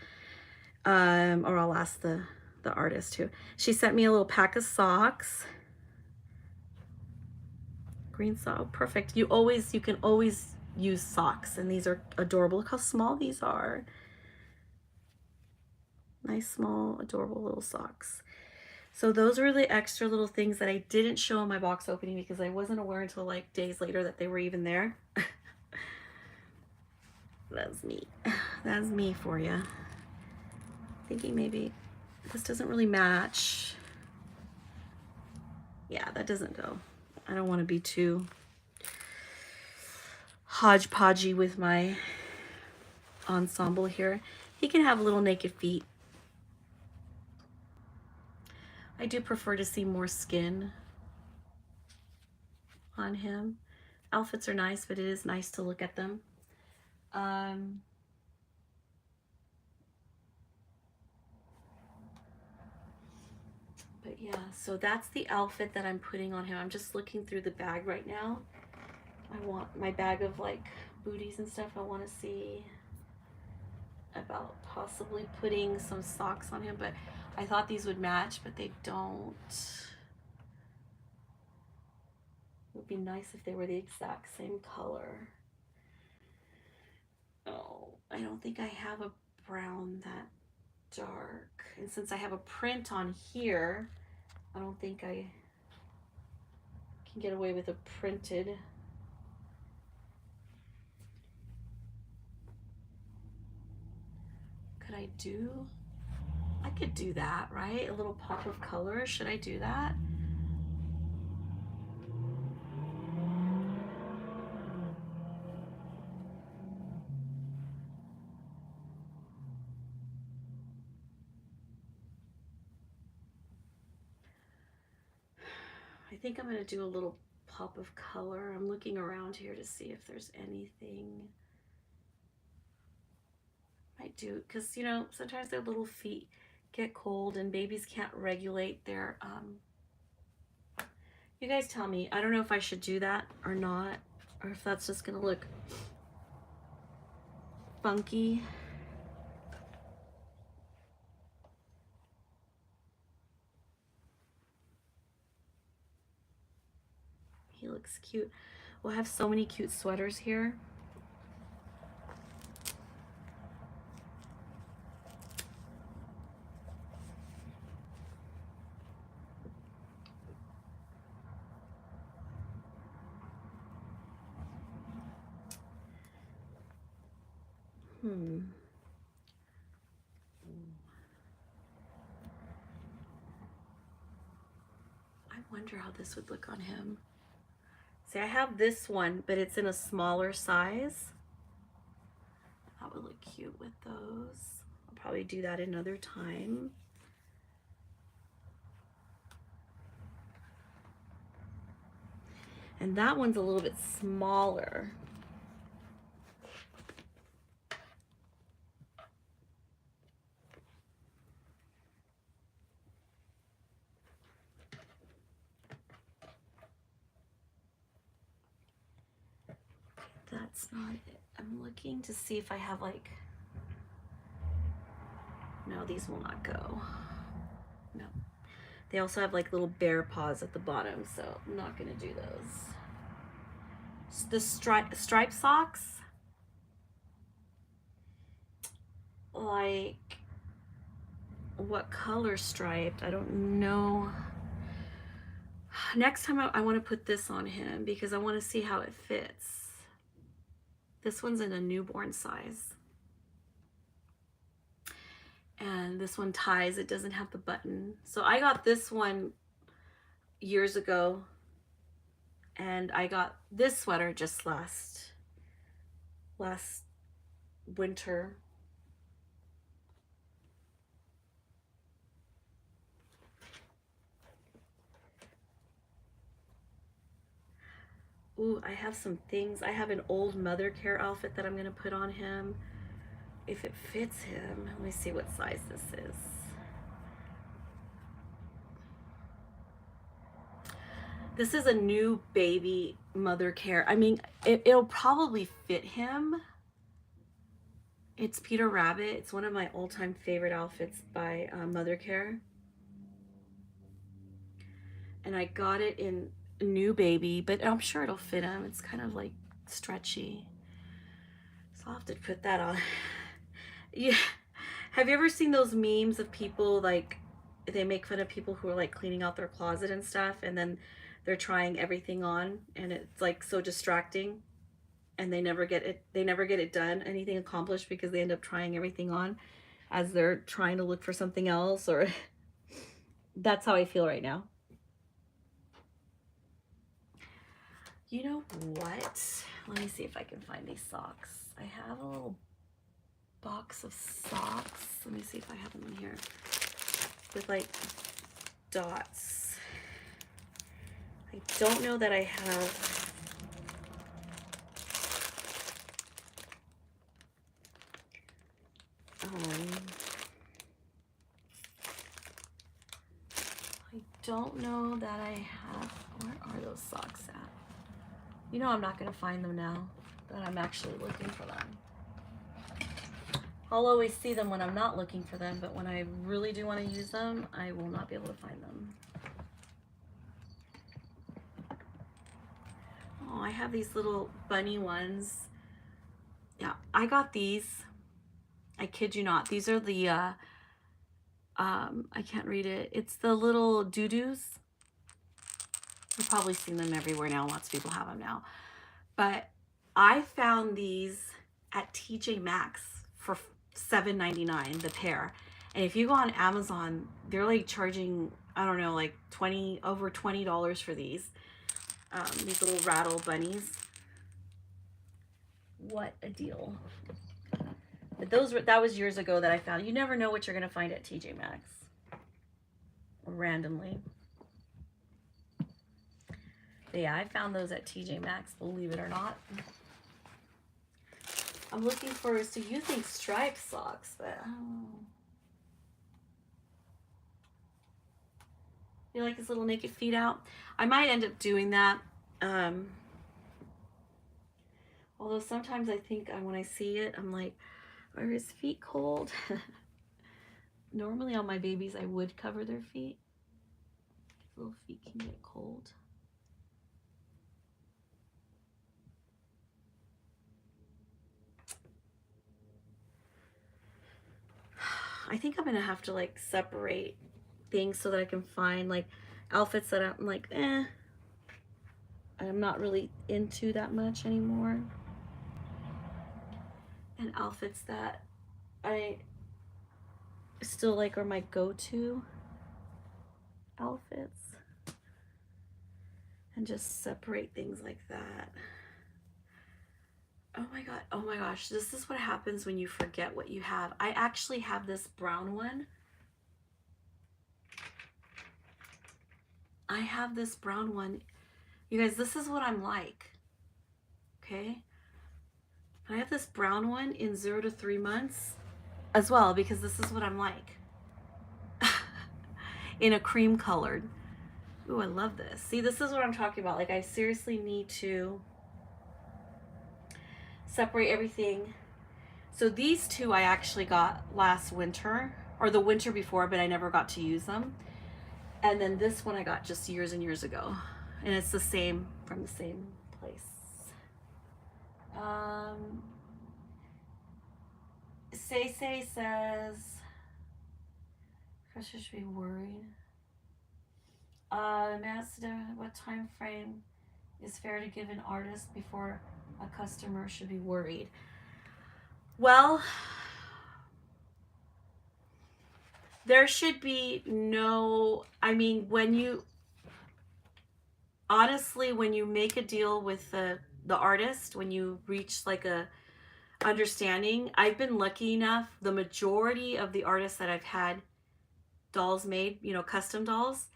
Or I'll ask the artist too. She sent me a little pack of socks. Green sock, oh, perfect. You can always use socks, and these are adorable. Look how small these are. Nice, small, adorable little socks. So those were the extra little things that I didn't show in my box opening because I wasn't aware until like days later that they were even there. That's me. That's me for you. Thinking maybe this doesn't really match. Yeah, that doesn't go. I don't want to be too hodgepodgey with my ensemble here. He can have little naked feet. I do prefer to see more skin on him. Outfits are nice, but it is nice to look at them. But yeah, so that's the outfit that I'm putting on him. I'm just looking through the bag right now. I want my bag of like booties and stuff. I want to see about possibly putting some socks on him, but I thought these would match, but they don't. It would be nice if they were the exact same color. Oh, I don't think I have a brown that dark. And since I have a print on here, I don't think I can get away with a printed. I could do that, right? A little pop of color. Should I do that? I think I'm going to do a little pop of color. I'm looking around here to see if there's anything. I do, because you know, sometimes their little feet get cold and babies can't regulate their you guys tell me. I don't know if I should do that or not, or if that's just gonna look funky. He looks cute. We'll have so many cute sweaters here. I wonder how this would look on him. See, I have this one, but it's in a smaller size. That would look cute with those. I'll probably do that another time. And that one's a little bit smaller. That's not it. I'm looking to see if I have like, no, these will not go. No. They also have like little bear paws at the bottom, so I'm not gonna do those. The stripe socks, like what color striped? I don't know. Next time I want to put this on him because I want to see how it fits. This one's in a newborn size. And this one ties, it doesn't have the button. So I got this one years ago, and I got this sweater just last winter. Ooh, I have some things. I have an old mother care outfit that I'm gonna put on him. If it fits him, let me see what size this is. This is a new baby mother care. I mean, it'll probably fit him. It's Peter Rabbit. It's one of my all-time favorite outfits by Mother Care. And I got it in new baby, but I'm sure it'll fit him. It's kind of like stretchy. So I'll have to put that on. Yeah. Have you ever seen those memes of people, like, they make fun of people who are like cleaning out their closet and stuff, and then they're trying everything on, and it's like so distracting, and they never get it done, anything accomplished, because they end up trying everything on as they're trying to look for something else, or that's how I feel right now. You know what? Let me see if I can find these socks. I have a little box of socks. Let me see if I have them in here with like dots. I don't know that I have. I don't know that I have. Where are those socks at? You know I'm not going to find them now that I'm actually looking for them. I'll always see them when I'm not looking for them, but when I really do want to use them, I will not be able to find them. Oh, I have these little bunny ones. Yeah, I got these. I kid you not. These are the, I can't read it. It's the little doo-doos. You've probably seen them everywhere now. Lots of people have them now. But I found these at TJ Maxx for $7.99 the pair. And if you go on Amazon, they're like charging, I don't know, like over $20 for these little rattle bunnies. What a deal. But that was years ago that I found. You never know what you're going to find at TJ Maxx randomly. But yeah, I found those at TJ Maxx, believe it or not. I'm looking for, so you think striped socks, but oh. You like his little naked feet out? I might end up doing that. Although sometimes I think when I see it, I'm like, are his feet cold? Normally on my babies, I would cover their feet. His little feet can get cold. I think I'm gonna have to like separate things so that I can find like outfits that I'm like, I'm not really into that much anymore, and outfits that I still like are my go-to outfits, and just separate things like that. Oh my God, oh my gosh, this is what happens when you forget what you have. I actually have this brown one. I have this brown one. You guys, this is what I'm like, okay? I have this brown one in 0 to 3 months as well, because this is what I'm like. In a cream colored. Ooh, I love this. See, this is what I'm talking about. Like, I seriously need to separate everything. So these two I actually got last winter, or the winter before, but I never got to use them. And then this one I got just years and years ago. And it's the same, from the same place. Say says, Crusher should be worried. Mazda, what time frame is fair to give an artist before a customer should be worried? Well, there should be no, I mean, honestly, when you make a deal with the artist, when you reach like a understanding, I've been lucky enough, the majority of the artists that I've had dolls made, you know, custom dolls,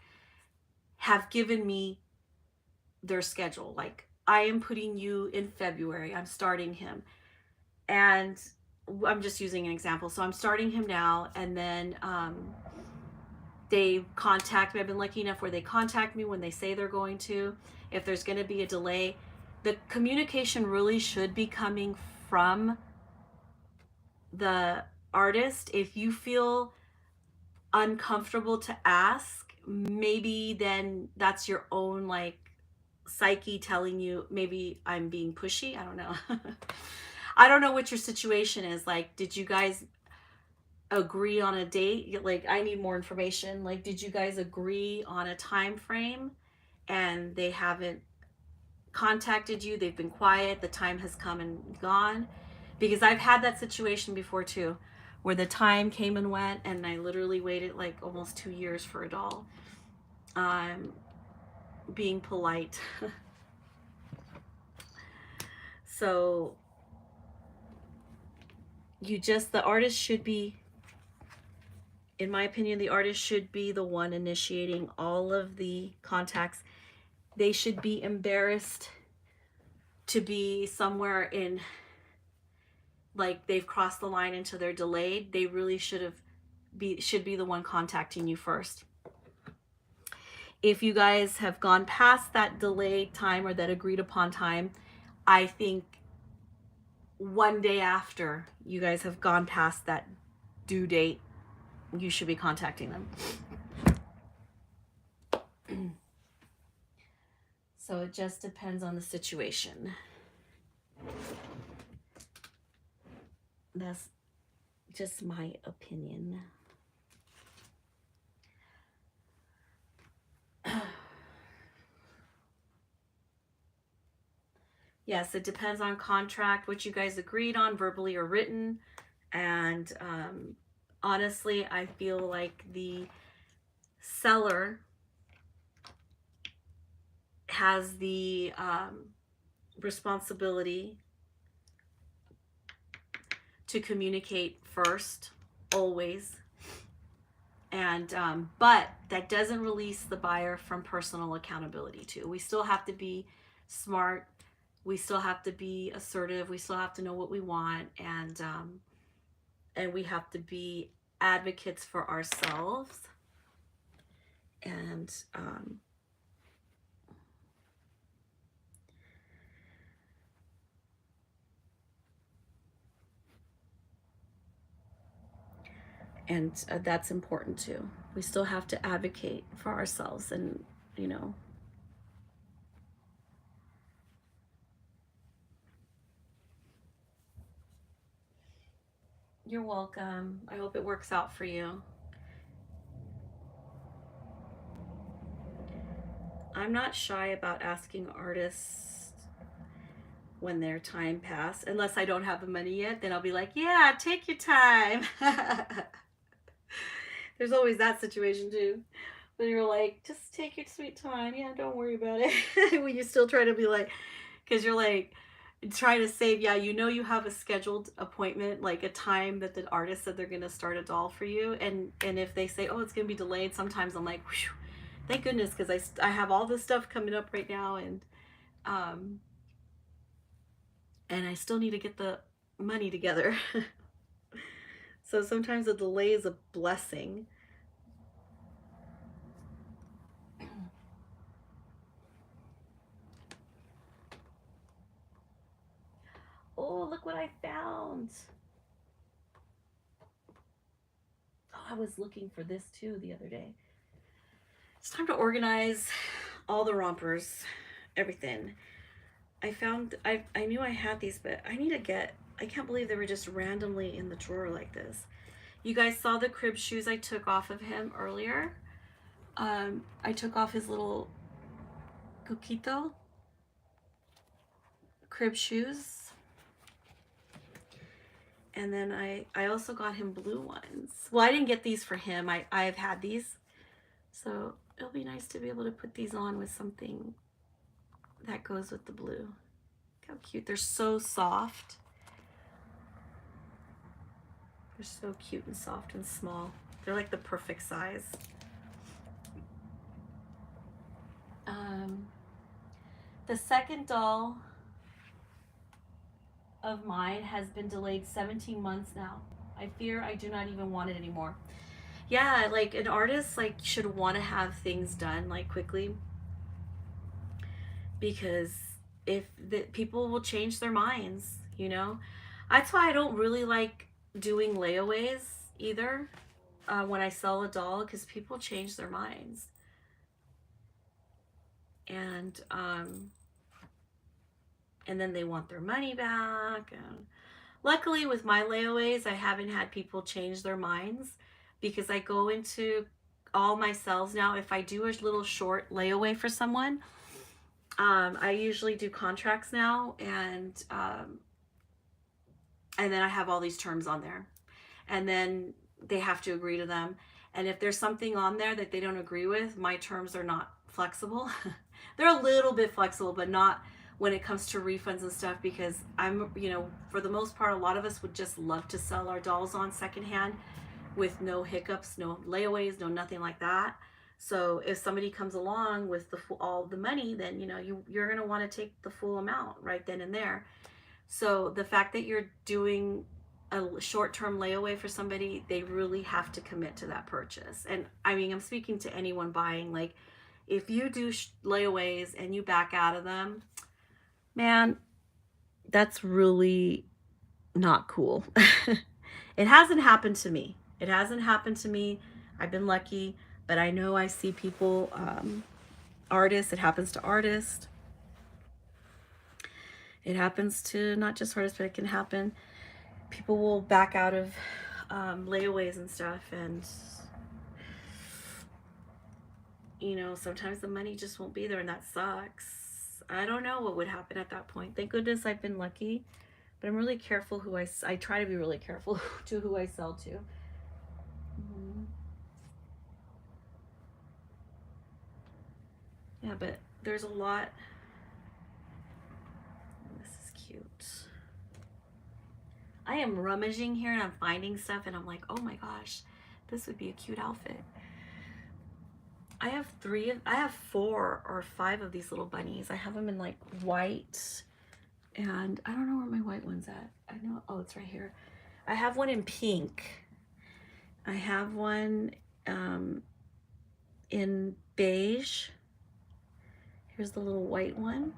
have given me their schedule. Like, I am putting you in February, I'm starting him. And I'm just using an example. So I'm starting him now, and then they contact me. I've been lucky enough where they contact me when they say they're going to. If there's going to be a delay, the communication really should be coming from the artist. If you feel uncomfortable to ask, maybe then that's your own like psyche telling you maybe I'm being pushy. I don't know. I don't know what your situation is. Like, did you guys agree on a date? Like, I need more information. Like, did you guys agree on a time frame and they haven't contacted you? They've been quiet, the time has come and gone? Because I've had that situation before too, where the time came and went, and I literally waited like almost 2 years for a doll. Being polite. So the artist should be, in my opinion, the artist should be the one initiating all of the contacts. They should be embarrassed to be somewhere in, like, they've crossed the line into their delayed. They really should be the one contacting you first. If you guys have gone past that delayed time or that agreed upon time, I think one day after you guys have gone past that due date, you should be contacting them. So it just depends on the situation. That's just my opinion. Yes, it depends on contract, what you guys agreed on, verbally or written. And honestly, I feel like the seller has the responsibility to communicate first, always. And but that doesn't release the buyer from personal accountability too. We still have to be smart. We still have to be assertive. We still have to know what we want, and we have to be advocates for ourselves. And that's important too. We still have to advocate for ourselves, and you know. You're welcome. I hope it works out for you. I'm not shy about asking artists when their time pass, unless I don't have the money yet. Then I'll be like, yeah, take your time. There's always that situation too. When you're like, just take your sweet time. Yeah, don't worry about it. When you still try to be like, because you're like, try to save, yeah, you know, you have a scheduled appointment, like a time that the artist said they're going to start a doll for you. And if they say, oh, it's going to be delayed, sometimes I'm like, whew, thank goodness, because I have all this stuff coming up right now, and I still need to get the money together. So sometimes a delay is a blessing. Oh, look what I found. Oh, I was looking for this too the other day. It's time to organize all the rompers, everything. I knew I had these, but I need to get, I can't believe they were just randomly in the drawer like this. You guys saw the crib shoes I took off of him earlier. I took off his little coquito crib shoes. And then I also got him blue ones. Well, I didn't get these for him. I've had these. So it'll be nice to be able to put these on with something that goes with the blue. Look how cute. They're so soft. They're so cute and soft and small. They're like the perfect size. The second doll of mine has been delayed 17 months now. I fear I do not even want it anymore. Yeah, like an artist like should want to have things done like quickly, because if the people will change their minds, you know. That's why I don't really like doing layaways either when I sell a doll, because people change their minds. And then they want their money back. And luckily with my layaways, I haven't had people change their minds, because I go into all my sales now. If I do a little short layaway for someone, I usually do contracts now, and then I have all these terms on there, and then they have to agree to them. And if there's something on there that they don't agree with, my terms are not flexible. They're a little bit flexible, but not when it comes to refunds and stuff, because I'm, you know, for the most part, a lot of us would just love to sell our dolls on secondhand with no hiccups, no layaways, no nothing like that. So if somebody comes along with all the money, then you know you're going to want to take the full amount right then and there. So the fact that you're doing a short-term layaway for somebody, they really have to commit to that purchase. And I mean, I'm speaking to anyone buying, like if you do layaways and you back out of them, man, that's really not cool. It hasn't happened to me. It hasn't happened to me. I've been lucky, but I know I see people, artists, it happens to artists. It happens to not just artists, but it can happen. People will back out of layaways and stuff, and you know, sometimes the money just won't be there, and that sucks. I don't know what would happen at that point. Thank goodness I've been lucky, but I'm really careful who I try to be really careful to who I sell to. Yeah, but there's a lot. This is cute. I am rummaging here and I'm finding stuff, and I'm like, oh my gosh, this would be a cute outfit. I have 4 or 5 of these little bunnies. I have them in like white, and I don't know where my white one's at. I know, oh, it's right here. I have one in pink. I have one in beige. Here's the little white one.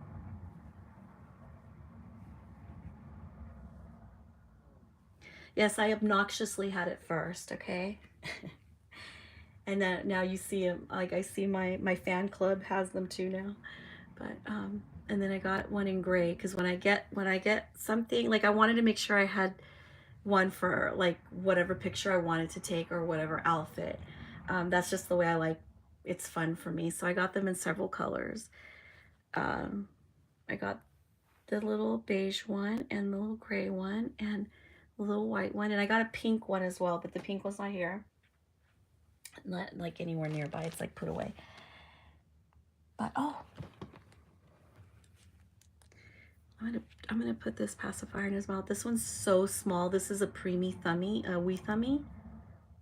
Yes, I obnoxiously had it first, okay? And then now you see them, like I see my fan club has them too now. But and then I got one in gray, because when I get something, like I wanted to make sure I had one for like whatever picture I wanted to take or whatever outfit. That's just the way I like, it's fun for me. So I got them in several colors. I got the little beige one and the little gray one and the little white one, and I got a pink one as well, but the pink one's not here. Not like anywhere nearby. It's like put away. But oh, I'm gonna put this pacifier in his mouth. This one's so small. This is a preemie thummy, a wee thummy.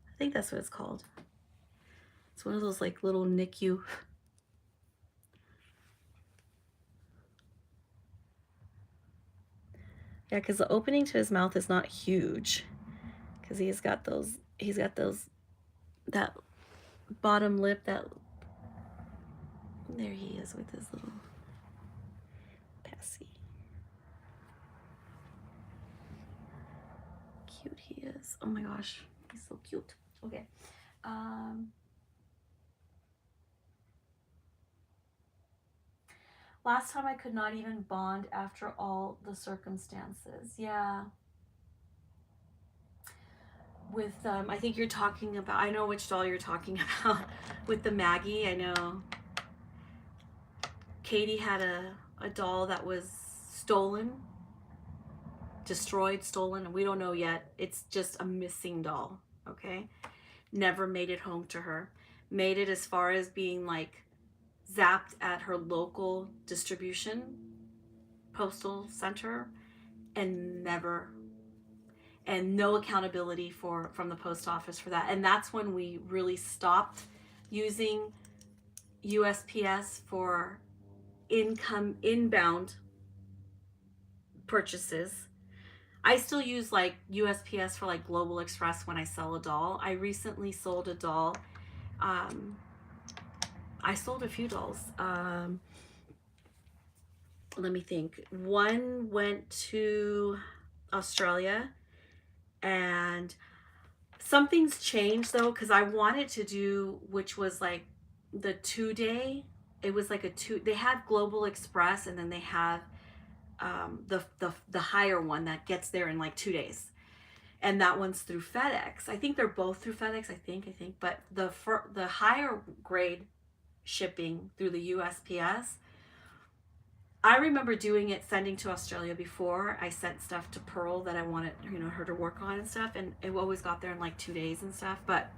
I think that's what it's called. It's one of those like little NICU. Yeah, because the opening to his mouth is not huge, because he's got those, that bottom lip, that, there he is with his little passy. Cute he is. Oh my gosh, he's so cute. Okay. Last time I could not even bond after all the circumstances. Yeah. With, I think you're talking about, I know which doll you're talking about. With the Maggie, I know. Katie had a doll that was stolen, destroyed, stolen, and we don't know yet. It's just a missing doll, okay? Never made it home to her. Made it as far as being like zapped at her local distribution postal center, and never, and no accountability from the post office for that. And that's when we really stopped using USPS for inbound purchases. I still use like USPS for like Global Express when I sell a doll. I recently sold a doll. I sold a few dolls. Let me think. One went to Australia, and something's changed though, because I wanted to do, which was like the 2-day. It was like they have Global Express, and then they have the higher one that gets there in like 2 days, and that one's through FedEx. I think they're both through FedEx. I think, but the higher grade shipping through the USPS. I remember doing it, sending to Australia before. I sent stuff to Pearl that I wanted, her to work on and stuff, and it always got there in like 2 days and stuff. But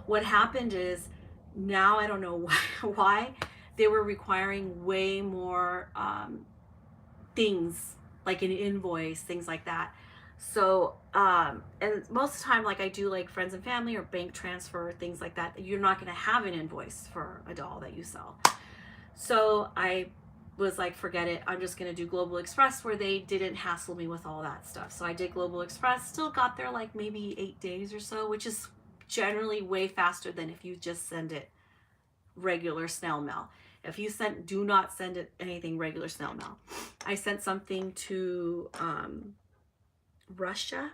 what happened is, now I don't know why they were requiring way more things, like an invoice, things like that. So and most of the time, like I do like friends and family or bank transfer, things like that, you're not going to have an invoice for a doll that you sell. So I was like, forget it, I'm just going to do Global Express, where they didn't hassle me with all that stuff. So I did Global Express, still got there like maybe 8 days or so, which is generally way faster than if you just send it regular snail mail. If you do not send it anything regular snail mail. I sent something to Russia,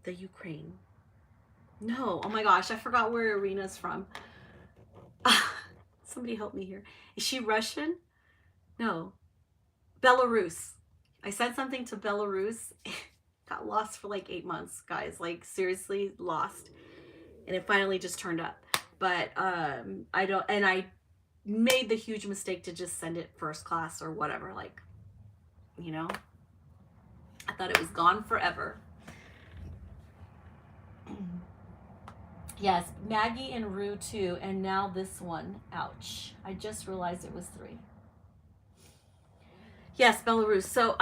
the Ukraine. No, oh my gosh, I forgot where Irina's from. Somebody help me here. Is she Russian? No. Belarus. I sent something to Belarus. Got lost for like 8 months, guys. Like seriously lost. And it finally just turned up. But I made the huge mistake to just send it first class or whatever. Like, I thought it was gone forever. Yes, Maggie and Rue too, and now this one. Ouch. I just realized it was 3. Yes, Belarus. So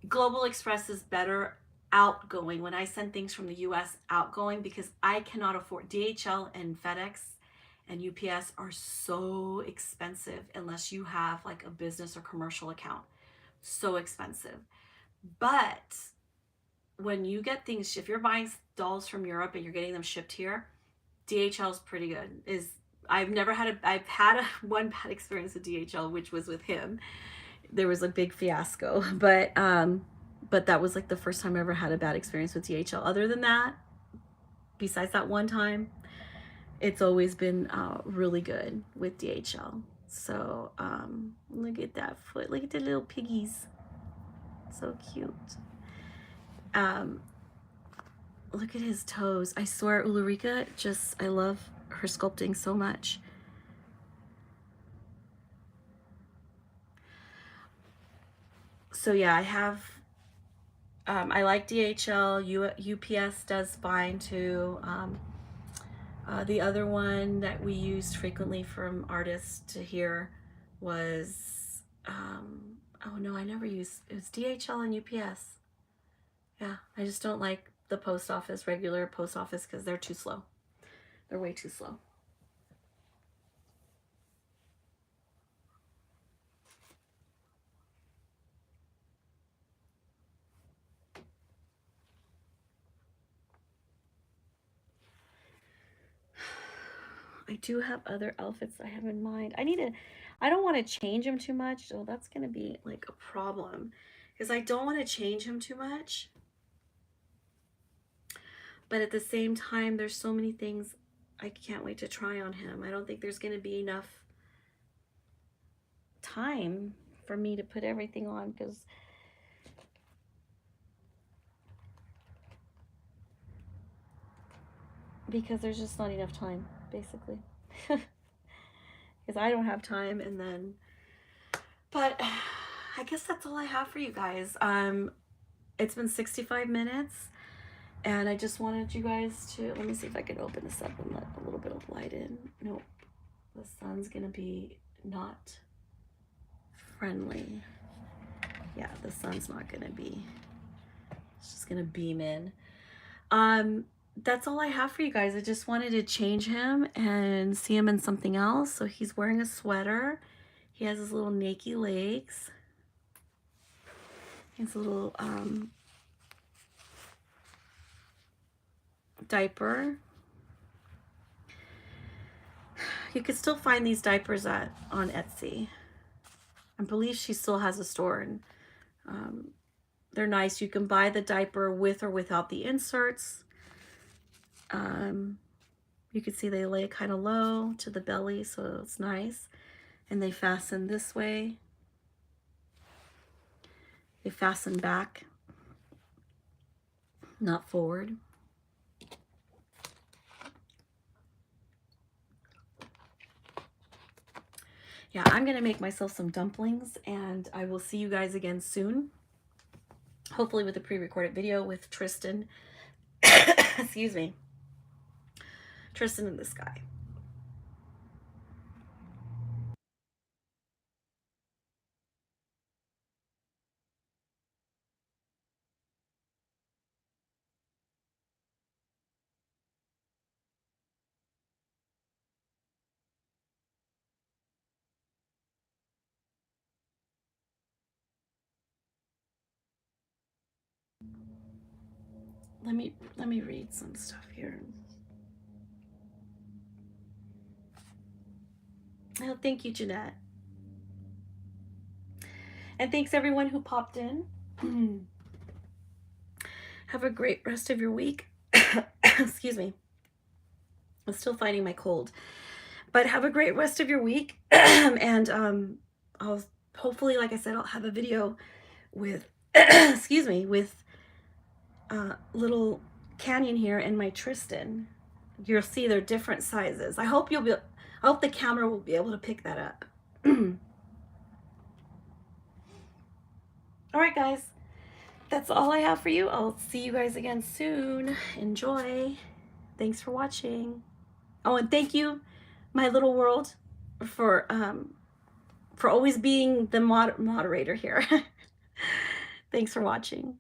Global Express is better outgoing. When I send things from the US, outgoing, because I cannot afford DHL and FedEx and UPS are so expensive unless you have like a business or commercial account. So expensive. But when you get things, if you're buying dolls from Europe and you're getting them shipped here, DHL is pretty good. I've had one bad experience with DHL, which was with him. There was a big fiasco, but that was like the first time I ever had a bad experience with DHL. Other than that, besides that one time, it's always been really good with DHL. So look at that foot. Look at the little piggies. So cute. Look at his toes. I swear, Ulrika, I love her sculpting so much. So yeah, I have, I like DHL, UPS does fine too. The other one that we used frequently from artists to here was, oh no, I never used, it was DHL and UPS. Yeah, I just don't like the post office, regular post office, because they're too slow. They're way too slow. I do have other outfits I have in mind. I don't want to change him too much, so that's going to be like a problem, because I don't want to change him too much. But at the same time, there's so many things I can't wait to try on him. I don't think there's going to be enough time for me to put everything on because there's just not enough time, basically. Because I don't have time, and then, but I guess that's all I have for you guys. It's been 65 minutes, and I just wanted you guys to, let me see if I can open this up and let a little bit of light in. Nope, the sun's gonna be not friendly. Yeah, the sun's not gonna be, it's just gonna beam in. That's all I have for you guys. I just wanted to change him and see him in something else. So he's wearing a sweater. He has his little naked legs. His little diaper. You could still find these diapers on Etsy. I believe she still has a store, and they're nice. You can buy the diaper with or without the inserts. You can see they lay kind of low to the belly, so it's nice. And they fasten this way. They fasten back, not forward. Yeah, I'm gonna make myself some dumplings, and I will see you guys again soon. Hopefully with a pre-recorded video with Tristan. Excuse me. Tristan and this guy. Let me read some stuff here. Oh, thank you, Jeanette. And thanks everyone who popped in. Have a great rest of your week. Excuse me. I'm still fighting my cold. But have a great rest of your week. And I'll hopefully, like I said, I'll have a video with excuse me, with little Canyon here and my Tristan. You'll see they're different sizes. I hope the camera will be able to pick that up. All right, guys, that's all I have for you. I'll see you guys again soon. Enjoy. Thanks for watching. Oh, and thank you, my little world, for always being the moderator here. Thanks for watching.